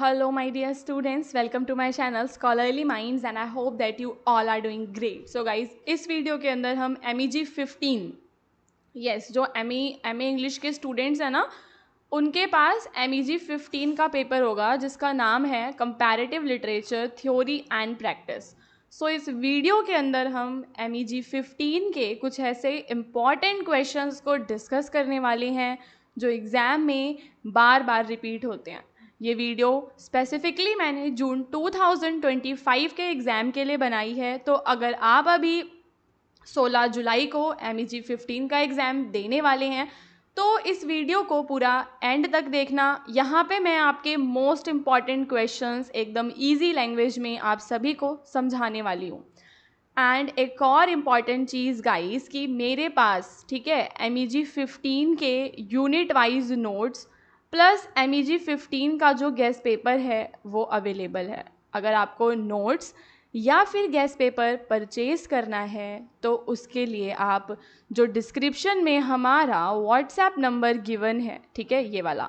Hello, my dear students. Welcome to my channel Scholarly Minds, and I hope that you all are doing great. So, guys, इस video के अंदर हम MEG 15 जो MA English के students हैं ना, उनके पास MEG 15 का पेपर होगा जिसका नाम है comparative literature theory and practice. So इस वीडियो के अंदर हम MEG 15 के कुछ ऐसे इम्पॉर्टेंट क्वेश्चंस को डिस्कस करने वाले हैं जो एग्ज़ाम में बार बार रिपीट होते हैं। ये वीडियो स्पेसिफिकली मैंने जून 2025 के एग्ज़ाम के लिए बनाई है। तो अगर आप अभी 16 जुलाई को MEG 15 का एग्ज़ाम देने वाले हैं तो इस वीडियो को पूरा एंड तक देखना। यहाँ पे मैं आपके मोस्ट इम्पॉर्टेंट क्वेश्चंस एकदम इजी लैंग्वेज में आप सभी को समझाने वाली हूँ। एंड एक और इम्पॉर्टेंट चीज़ गाइस कि मेरे पास, ठीक है, MEG 15 के unit wise notes plus MEG 15 का जो गेस्ट पेपर है वो अवेलेबल है। अगर आपको नोट्स या फिर गेस्ट पेपर परचेज करना है तो उसके लिए आप जो डिस्क्रिप्शन में हमारा व्हाट्सएप नंबर गिवन है, ठीक है, ये वाला,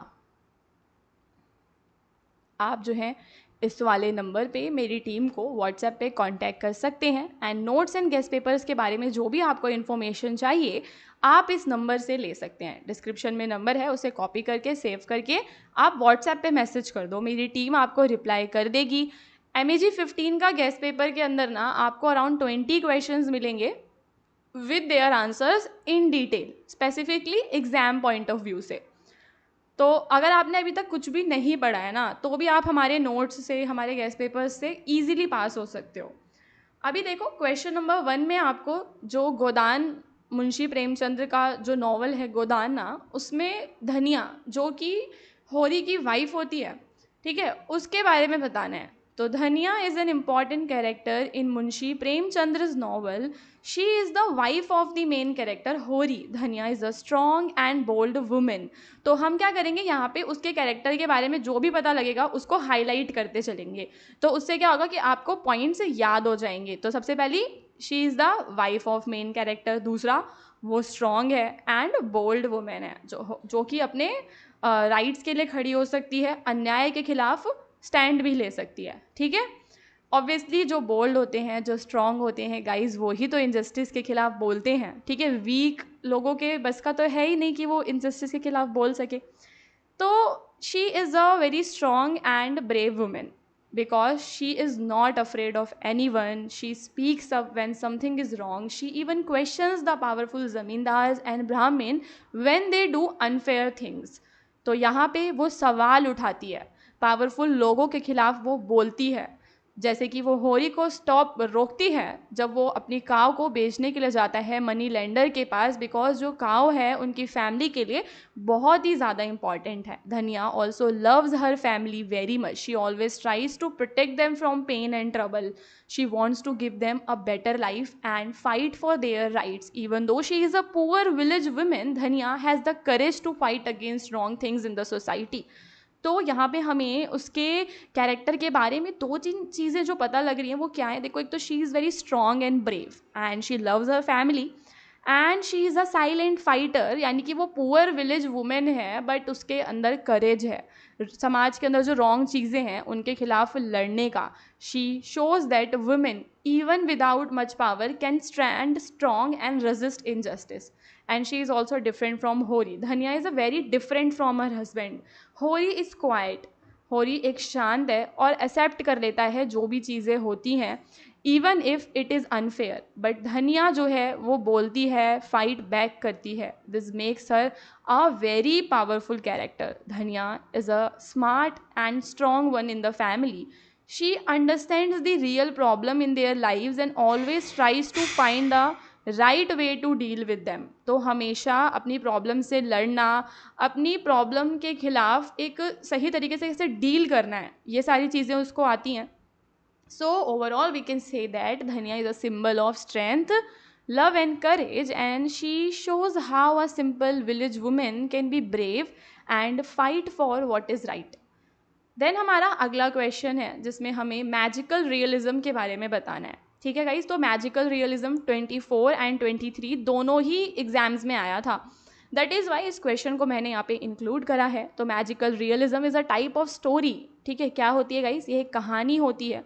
आप जो है इस वाले नंबर पे मेरी टीम को व्हाट्सएप पे कांटेक्ट कर सकते हैं। And notes and guest papers के बारे में जो भी आपको इन्फॉर्मेशन चाहिए आप इस नंबर से ले सकते हैं। डिस्क्रिप्शन में नंबर है, उसे कॉपी करके सेव करके आप व्हाट्सएप पे मैसेज कर दो, मेरी टीम आपको रिप्लाई कर देगी। MEG 15 का गेस्ट पेपर के अंदर ना आपको अराउंड 20 क्वेश्चंस मिलेंगे with their answers in detail, specifically exam point of view से। तो अगर आपने अभी तक कुछ भी नहीं पढ़ा है ना तो भी आप हमारे नोट्स से, हमारे गेस्ट पेपर्स से ईजिली पास हो सकते हो। अभी देखो क्वेश्चन नंबर 1 में आपको जो गोदान, मुंशी प्रेमचंद्र का जो नॉवल है गोदान ना, उसमें धनिया जो कि होरी की वाइफ होती है, ठीक है, उसके बारे में बताना है। तो Dhaniya is an important character in Munshi Premchandra's novel. She is the wife of the main character Hori. Dhaniya is a strong and bold women. तो हम क्या करेंगे, यहाँ पे उसके कैरेक्टर के बारे में जो भी पता लगेगा उसको हाईलाइट करते चलेंगे। तो उससे क्या होगा कि आपको पॉइंट्स याद हो जाएंगे। तो सबसे पहली, she is the wife of main character. दूसरा, वो स्ट्रॉन्ग है एंड बोल्ड वुमेन है, जो कि अपने राइट्स के लिए खड़ी हो सकती है, अन्याय के खिलाफ स्टैंड भी ले सकती है, ठीक है। ऑब्वियसली जो बोल्ड होते हैं, जो स्ट्रॉन्ग होते हैं गाइज, वही तो इनजस्टिस के खिलाफ बोलते हैं, ठीक है। वीक लोगों के बस का तो है ही नहीं कि वो इनजस्टिस के खिलाफ बोल सके। तो she is a very strong and brave women because she is not afraid of any one. She speaks up when something is wrong. She even questions the powerful zamindars and Brahmin when they do unfair things. तो यहाँ पे वो सवाल उठाती है, powerful लोगों के खिलाफ वो बोलती है। जैसे कि वो होरी को रोकती है जब वो अपनी काव को बेचने के लिए जाता है मनी लेंडर के पास, बिकॉज जो काव है उनकी फैमिली के लिए बहुत ही ज़्यादा इंपॉर्टेंट है। Dhaniya also loves her family very much. She always tries to protect them from pain and trouble. She wants to give them a better life and fight for their rights. Even though she is a poor village women, Dhaniya has the courage to fight against wrong things in the society. तो यहाँ पे हमें उसके character के बारे में दो तीन चीज़ें जो पता लग रही हैं वो क्या है, देखो। एक तो she is very strong and brave and she loves her family and she is a silent fighter, यानी कि वो पुअर विलेज वुमेन है बट उसके अंदर करेज है समाज के अंदर जो रॉन्ग चीज़ें हैं उनके खिलाफ लड़ने का। She shows that women even without much power can stand strong and resist injustice. And she is also different from होरी। Dhaniya is a very different from her husband. होरी इज़ क्वाइट। होरी एक शांत है और एक्सेप्ट कर लेता है जो भी चीज़ें होती हैं even if it is unfair. But धनिया जो है वो बोलती है, फाइट बैक करती है। This makes her a very powerful character. Dhaniya is a smart and strong one in the family. She understands the real problem in their lives and always tries to find the right way to deal with them. तो हमेशा अपनी problem से लड़ना, अपनी problem के खिलाफ एक सही तरीके से कैसे डील करना है, ये सारी चीज़ें उसको आती हैं। So overall we can say that Dhanya is a symbol of strength, love and courage, and she shows how a simple village woman can be brave and fight for what is right. Then हमारा अगला question है जिसमें हमें magical realism के बारे में बताना है, ठीक है गाइज। तो मैजिकल रियलिज्म 24 एंड 23 दोनों ही एग्जाम्स में आया था। दैट इज़ वाई इस क्वेश्चन को मैंने यहाँ पे इंक्लूड करा है। तो magical realism is a type of story ठीक है, क्या होती है गाइस, ये एक कहानी होती है।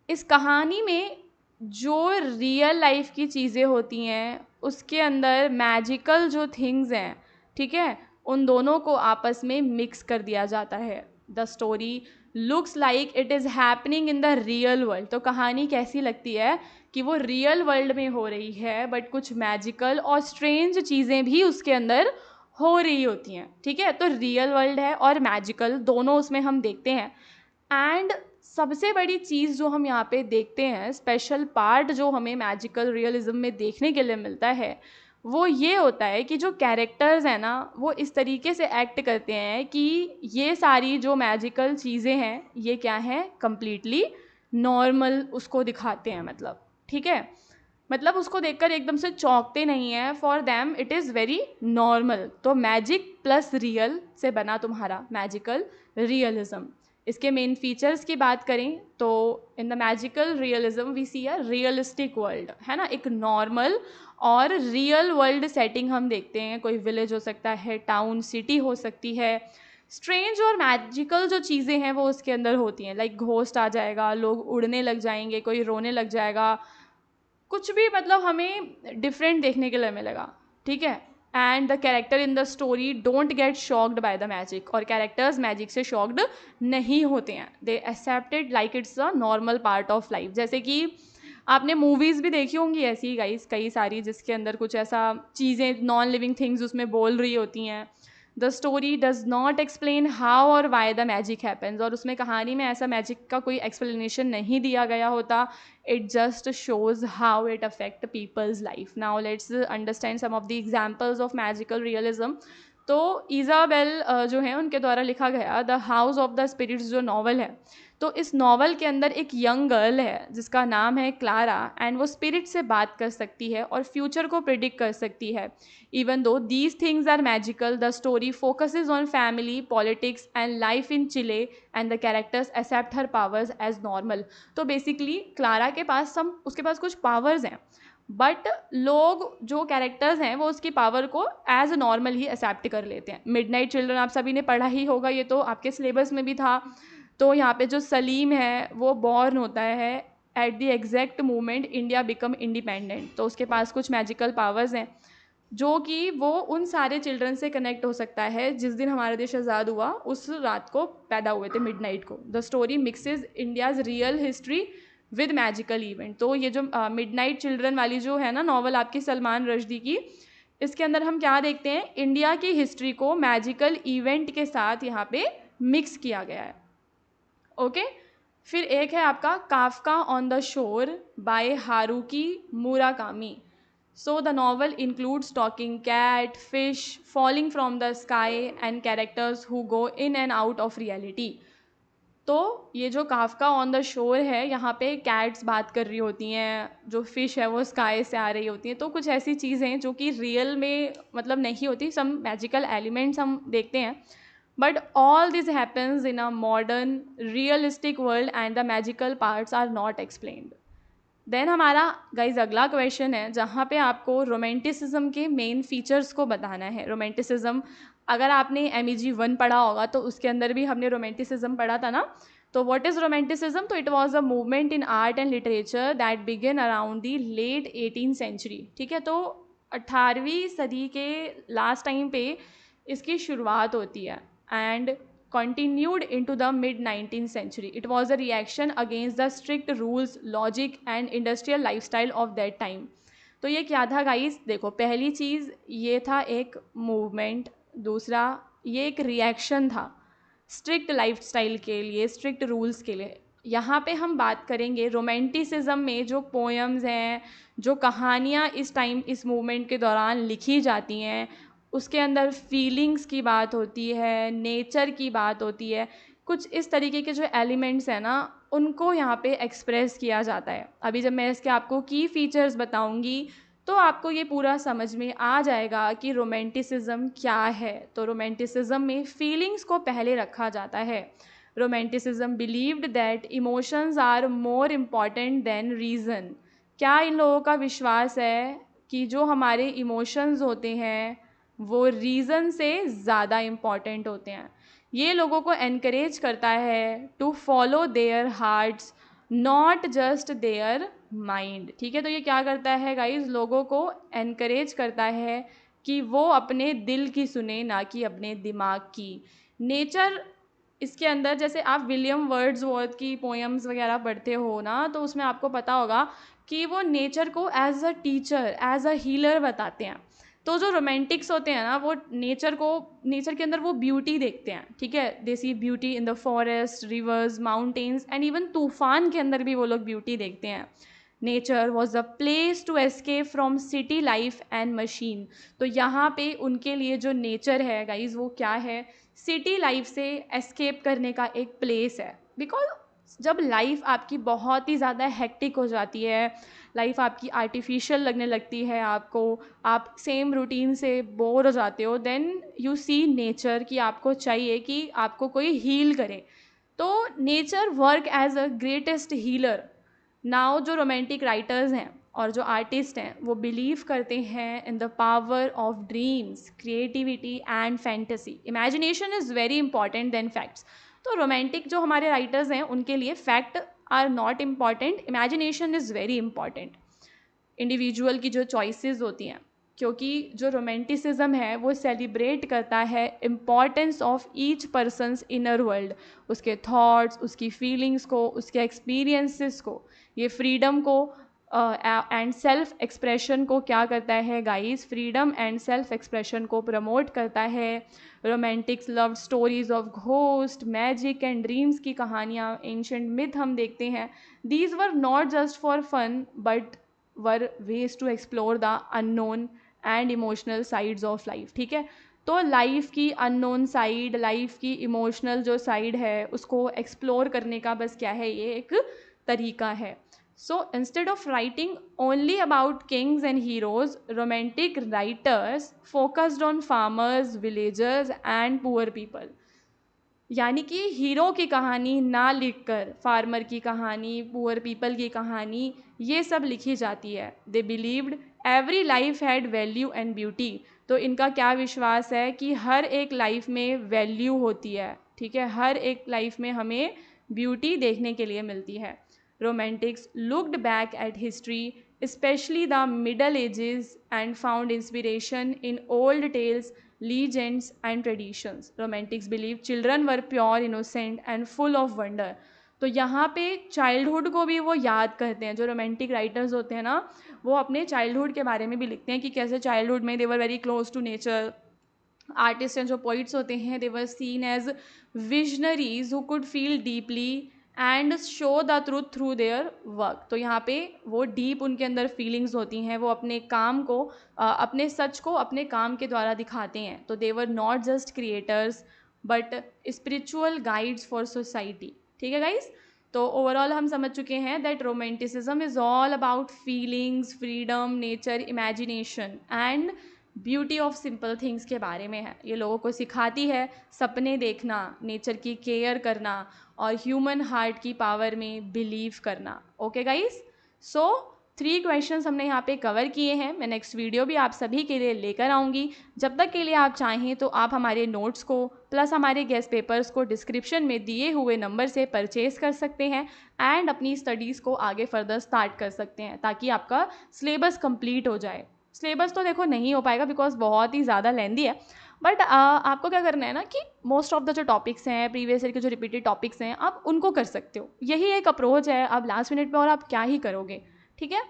इस कहानी में जो रियल लाइफ की चीज़ें होती हैं उसके अंदर मैजिकल जो थिंग्स हैं, ठीक है, उन दोनों को आपस में मिक्स कर दिया जाता है। The story looks like it is happening in the real world. तो कहानी कैसी लगती है कि वो रियल वर्ल्ड में हो रही है, बट कुछ मैजिकल और स्ट्रेंज चीज़ें भी उसके अंदर हो रही होती हैं, ठीक है। तो रियल वर्ल्ड है और मैजिकल दोनों उसमें हम देखते हैं। एंड सबसे बड़ी चीज़ जो हम यहाँ पे देखते हैं, स्पेशल पार्ट जो हमें मैजिकल रियलिज्म में देखने के लिए मिलता है, वो ये होता है कि जो कैरेक्टर्स हैं ना, वो इस तरीके से एक्ट करते हैं कि ये सारी जो मैजिकल चीज़ें हैं ये क्या हैं, कंप्लीटली नॉर्मल उसको दिखाते हैं, मतलब ठीक है, मतलब उसको देखकर एकदम से चौंकते नहीं हैं, for them it is very normal. तो मैजिक प्लस रियल से बना तुम्हारा मैजिकल रियलिज्म। इसके मेन फीचर्स की बात करें तो in the magical realism we see a realistic world, है ना, एक नॉर्मल और रियल वर्ल्ड सेटिंग हम देखते हैं। कोई विलेज हो सकता है, टाउन, सिटी हो सकती है। स्ट्रेंज और मैजिकल जो चीज़ें हैं वो उसके अंदर होती हैं, लाइक घोस्ट आ जाएगा, लोग उड़ने लग जाएंगे, कोई रोने लग जाएगा, कुछ भी मतलब हमें डिफरेंट देखने के लिए मिलेगा, ठीक है। And the character in the story don't get shocked by the magic, और कैरेक्टर्स मैजिक से शॉक्ड नहीं होते हैं, they accepted like it's a normal part of life. जैसे कि आपने मूवीज़ भी देखी होंगी ऐसी गाइस कई सारी, जिसके अंदर कुछ ऐसा चीज़ें नॉन लिविंग थिंग्स उसमें बोल रही होती हैं। The story does not explain how और वाई द मैजिक हैपन्स, और उसमें कहानी में ऐसा मैजिक का कोई एक्सप्लेनेशन नहीं दिया गया होता। it just shows how it affect people's life. Now let's understand some of the examples of magical realism. तो इज़ाबेल जो है उनके द्वारा लिखा गया the house of the spirits जो नॉवल है, तो इस नॉवल के अंदर एक यंग गर्ल है जिसका नाम है क्लारा, एंड वो स्पिरिट से बात कर सकती है और फ्यूचर को प्रिडिक्ट कर सकती है। Even though these things are magical, the story focuses on family, politics and life in Chile, and the characters accept her powers as normal. तो बेसिकली क्लारा के पास उसके पास कुछ पावर्स हैं, बट लोग जो कैरेक्टर्स हैं वो उसकी पावर को एज नॉर्मल ही एक्सेप्ट कर लेते हैं। मिडनाइट चिल्ड्रन आप सभी ने पढ़ा ही होगा, ये तो आपके सिलेबस में भी था। तो यहाँ पे जो सलीम है वो बॉर्न होता है at the exact moment India become independent. तो उसके पास कुछ मैजिकल पावर्स हैं जो कि वो उन सारे चिल्ड्रन से कनेक्ट हो सकता है जिस दिन हमारा देश आज़ाद हुआ, उस रात को पैदा हुए थे, मिडनाइट को। The story mixes India's real history with magical event. तो ये जो मिडनाइट चिल्ड्रन वाली जो है ना नॉवल आपकी सलमान रश्दी की, इसके अंदर हम क्या देखते हैं, इंडिया की हिस्ट्री को मैजिकल इवेंट के साथ यहाँ पे मिक्स किया गया है। ओके फिर एक है आपका Kafka on the shore by Haruki Murakami. So the novel includes talking cat, fish, falling from the sky and characters who go in and out of reality. तो ये जो काफका ऑन द शोर है, यहाँ पे कैट्स बात कर रही होती हैं, जो फिश है वो स्काई से आ रही होती हैं। तो कुछ ऐसी चीज़ें जो कि रियल में मतलब नहीं होती, सम मैजिकल एलिमेंट्स हम देखते हैं, but all this happens in a modern realistic world and the magical parts are not explained. Then हमारा गाइज अगला क्वेश्चन है जहाँ पे आपको रोमांटिसिज्म के मेन फीचर्स को बताना है। रोमांटिसिज्म अगर आपने MEG 1 पढ़ा होगा तो उसके अंदर भी हमने रोमांटिसिज्म पढ़ा था ना। तो व्हाट इज़ रोमांटिसिज्म? तो it was a movement in art and literature that began around the late 18th century. ठीक है, तो 18वीं सदी के लास्ट टाइम पे इसकी शुरुआत होती है and continued into the mid-19th century. It was a reaction against the strict rules, logic and industrial lifestyle of that time. तो ये क्या था गाइस? देखो पहली चीज़ ये था एक मूवमेंट, दूसरा ये एक रिएक्शन था स्ट्रिक्ट लाइफस्टाइल के लिए, स्ट्रिक्ट रूल्स के लिए। यहाँ पे हम बात करेंगे रोमांटिसिज्म में जो पोएम्स हैं, जो कहानियाँ इस टाइम इस मूवमेंट के दौरान लिखी जाती हैं, उसके अंदर फीलिंग्स की बात होती है, नेचर की बात होती है, कुछ इस तरीके के जो एलिमेंट्स हैं ना उनको यहाँ पे एक्सप्रेस किया जाता है। अभी जब मैं इसके आपको की फीचर्स बताऊँगी तो आपको ये पूरा समझ में आ जाएगा कि रोमांटिसिज्म क्या है। तो रोमांटिसिज्म में फीलिंग्स को पहले रखा जाता है। Romanticism believed that emotions are more important than reason. क्या इन लोगों का विश्वास है कि जो हमारे इमोशंस होते हैं वो रीज़न से ज़्यादा इम्पॉर्टेंट होते हैं। ये लोगों को एनकरेज करता है to follow their hearts not just their mind. ठीक है, तो ये क्या करता है गाइज, लोगों को एनकरेज करता है कि वो अपने दिल की सुने, ना कि अपने दिमाग की। नेचर इसके अंदर, जैसे आप विलियम वर्ड्सवर्थ की पोएम्स वगैरह पढ़ते हो ना, तो उसमें आपको पता होगा कि वो नेचर को as a teacher, as a healer बताते हैं। तो जो रोमांटिक्स होते हैं ना, वो नेचर के अंदर वो ब्यूटी देखते हैं। ठीक है, they see beauty in the forest, rivers, mountains and even तूफान के अंदर भी वो लोग ब्यूटी देखते हैं। Nature was a place to escape from city life and machine. तो यहाँ पे उनके लिए जो नेचर है गाइज, वो क्या है, सिटी लाइफ से एस्केप करने का एक प्लेस है। बिकॉज जब लाइफ आपकी बहुत ही ज़्यादा हेक्टिक हो जाती है, लाइफ आपकी आर्टिफिशियल लगने लगती है आपको, आप सेम रूटीन से बोर हो जाते हो, देन यू सी नेचर कि आपको चाहिए कि आपको कोई हील करे। तो nature work as a greatest healer. Now जो रोमांटिक राइटर्स हैं और जो आर्टिस्ट हैं, वो बिलीव करते हैं in the power of dreams, creativity and fantasy. Imagination is very important then facts. तो रोमांटिक जो हमारे राइटर्स हैं, उनके लिए fact are not important, imagination is very important. Individual की जो चॉइसेस होती हैं, क्योंकि जो रोमांटिसिज्म है वो सेलिब्रेट करता है importance of each persons inner world, उसके थॉट्स, उसकी फीलिंग्स को, उसके एक्सपीरियंसेस को। ये फ्रीडम को एंड सेल्फ एक्सप्रेशन को क्या करता है guys, freedom and self expression को प्रमोट करता है। Romantics love stories of ghost, magic and dreams की कहानियाँ, एंशंट मिथ हम देखते हैं। These were not just for fun but were ways to explore the unknown and emotional sides of life. ठीक है, तो लाइफ की अननोन साइड, लाइफ की इमोशनल जो साइड है, उसको एक्सप्लोर करने का बस क्या है, ये एक तरीका है। So instead of writing only about Kings and heroes, romantic writers focused on farmers, villagers and poor people. यानी कि हीरो की कहानी ना लिखकर फार्मर की कहानी, पुअर पीपल की कहानी, ये सब लिखी जाती है। They believed every life had value and beauty. तो इनका क्या विश्वास है कि हर एक लाइफ में वैल्यू होती है। ठीक है, हर एक लाइफ में हमें ब्यूटी देखने के लिए मिलती है। Romantics looked back at history, especially the Middle Ages, and found inspiration in old tales, legends and traditions. Romantics believe children were pure, innocent and full of wonder. तो यहाँ पे चाइल्डहुड को भी वो याद करते हैं। जो रोमांटिक राइटर्स होते हैं ना, वो अपने चाइल्डहुड के बारे में भी लिखते हैं कि कैसे चाइल्डहुड में they were very close to nature. Artist and जो पोइट्स होते हैं, they were seen as visionaries who could feel deeply and show the truth through their work. तो यहाँ पे वो डीप उनके अंदर फीलिंग्स होती हैं, वो अपने काम को, अपने सच को अपने काम के द्वारा दिखाते हैं। तो they were not just creators but spiritual guides for society. ठीक है गाइज, तो ओवरऑल हम समझ चुके हैं that romanticism is all about feelings, freedom, nature, imagination and beauty of simple things के बारे में है। ये लोगों को सिखाती है सपने देखना, नेचर की केयर करना और ह्यूमन हार्ट की पावर में बिलीव करना। ओके गाइस, सो 3 क्वेश्चंस हमने यहाँ पे कवर किए हैं। मैं नेक्स्ट वीडियो भी आप सभी के लिए लेकर आऊँगी। जब तक के लिए आप चाहें तो आप हमारे नोट्स को प्लस हमारे गेस्ट पेपर्स को डिस्क्रिप्शन में दिए हुए नंबर से परचेज कर सकते हैं एंड अपनी स्टडीज़ को आगे फर्दर स्टार्ट कर सकते हैं, ताकि आपका सिलेबस कंप्लीट हो जाए। सिलेबस तो देखो नहीं हो पाएगा बिकॉज बहुत ही ज़्यादा लेंदी है, बट आपको क्या करना है ना कि मोस्ट ऑफ द जो टॉपिक्स हैं, प्रीवियस ईयर के जो रिपीटेड टॉपिक्स हैं, आप उनको कर सकते हो। यही एक अप्रोच है। अब लास्ट मिनट पे और आप क्या ही करोगे। ठीक है,